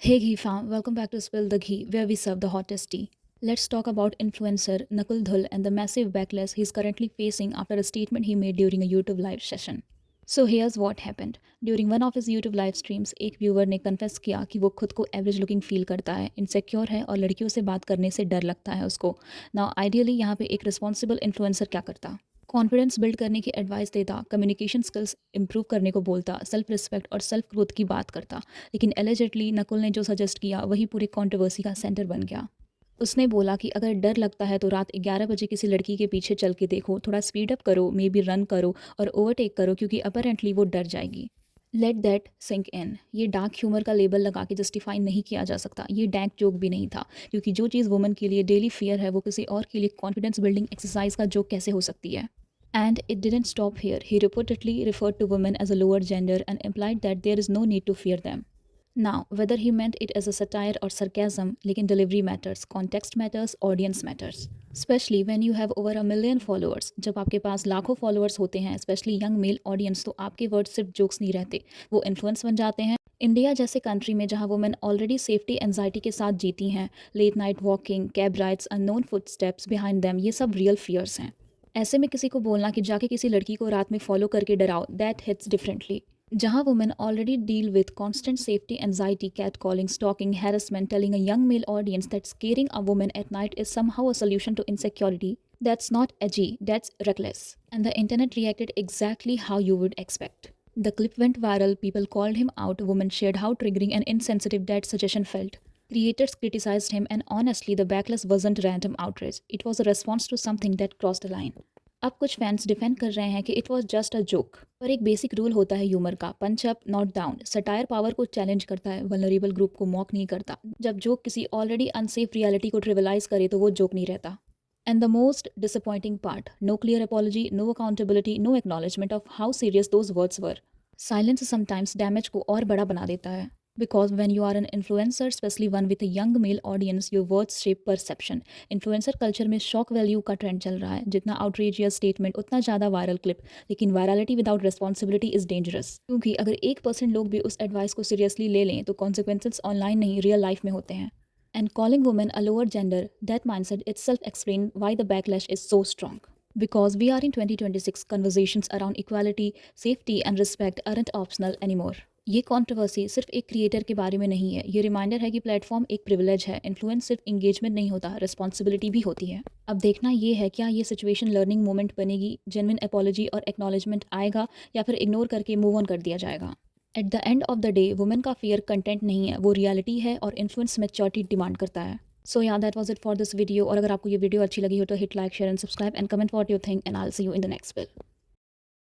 Hey Ghee fam, welcome back to Spill the Ghee, where we serve the hottest tea. Let's talk about influencer Nakul Dhul and the massive backlash he's currently facing after a statement he made during a YouTube live session. So here's what happened. During one of his YouTube live streams, एक viewer ने confess किया कि वो खुद को average looking feel करता है, insecure है और लड़कियों से बात करने से डर लगता है उसको। नाउ आइडियली यहाँ पे एक रिस्पॉन्सिबल इन्फ्लुएंसर क्या करता? कॉन्फिडेंस बिल्ड करने की एडवाइस देता, कम्युनिकेशन स्किल्स इंप्रूव करने को बोलता, सेल्फ रिस्पेक्ट और सेल्फ ग्रोथ की बात करता। लेकिन एलिजिडली नकुल ने जो सजेस्ट किया वही पूरी कंट्रोवर्सी का सेंटर बन गया। उसने बोला कि अगर डर लगता है तो रात 11 बजे किसी लड़की के पीछे चल के देखो, थोड़ा स्पीड अप करो, मे बी रन करो और ओवरटेक करो क्योंकि अपेरेंटली वो डर जाएगी। Let that sink in. ये डार्क ह्यूमर का लेबल लगा के जस्टिफाई नहीं किया जा सकता। ये डैंक जोक भी नहीं था, क्योंकि जो चीज़ वुमन के लिए डेली फियर है वो किसी और के लिए कॉन्फिडेंस बिल्डिंग एक्सरसाइज का जोक कैसे हो सकती है? And it didn't stop here. He reportedly referred to women as a lower gender and implied that there is no need to fear them. Now, whether he meant it as a satire or sarcasm, लेकिन delivery matters, context matters, audience matters. Especially when you have over a million followers. जब आपके पास लाखों followers होते हैं, especially young male audience, तो आपके words सिर्फ jokes नहीं रहते, वो influence बन जाते हैं। इंडिया जैसे कंट्री में जहाँ वुमेन ऑलरेडी सेफ्टी एंजाइटी के साथ जीती हैं, late night walking, cab rides, unknown footsteps behind them, ये सब रियल फियर्स हैं। ऐसे में किसी को बोलना कि जाके किसी लड़की को रात में फॉलो करके डराओ, दैट हिट्स डिफरेंटली। जहाँ women already deal with constant safety anxiety, catcalling, stalking, harassment, telling a young male audience that scaring a woman at night is somehow a solution to insecurity, that's not edgy, that's reckless. And the internet reacted exactly how you would expect. The clip went viral, people called him out, women shared how triggering and insensitive that suggestion felt. Creators criticized him, and honestly, the backlash wasn't random outrage. It was a response to something that crossed a line. अब कुछ fans defend कर रहे हैं कि it was just a joke, पर एक basic rule होता है ह्यूमर का, punch up not down. Satire power को चैलेंज करता है, वल्नरेबल ग्रुप को मॉक नहीं करता। जब जोक किसी ऑलरेडी अनसेफ रियलिटी को ट्रिवलाइज करे तो वो जोक नहीं रहता। And the most disappointing part, no clear apology, no accountability, no acknowledgement of how serious those words were. Silence sometimes damage को और बड़ा बना देता है। Because when you are an influencer, especially one with a young male audience, your words shape perception. Influencer culture में shock value का trend चल रहा है, जितना आउटरेजियस स्टेटमेंट उतना ज़्यादा वायरल क्लिप। लेकिन virality without responsibility is dangerous, क्योंकि अगर 1% लोग भी उस एडवाइस को सीरियसली ले लें तो कॉन्सिक्वेंसेस ऑनलाइन नहीं, रियल लाइफ में होते हैं। And calling women a lower gender, that mindset itself explain why the backlash is so strong. Because we are in 2026, conversations around equality, safety and respect aren't optional anymore. ये controversy सिर्फ एक creator के बारे में नहीं है, ये reminder है कि प्लेटफॉर्म एक प्रिविलेज है। इन्फ्लुएंस सिर्फ इंगेजमेंट नहीं होता, रिस्पॉन्सिबिलिटी भी होती है। अब देखना ये है, क्या ये सिचुएशन लर्निंग मोमेंट बनेगी, जेन्युइन अपॉलॉजी और एक्नॉलेजमेंट आएगा, या फिर इग्नोर करके मूव ऑन कर दिया जाएगा। At the end of the day, women का फियर कंटेंट नहीं है, वो रियलिटी है और इन्फ्लुएंस मैच्योरिटी डिमांड करता है। सो या that was it for this video. और अगर आपको ये वीडियो अच्छी लगी हो तो hit like, share and subscribe and comment what you think, and I will see you in the next video.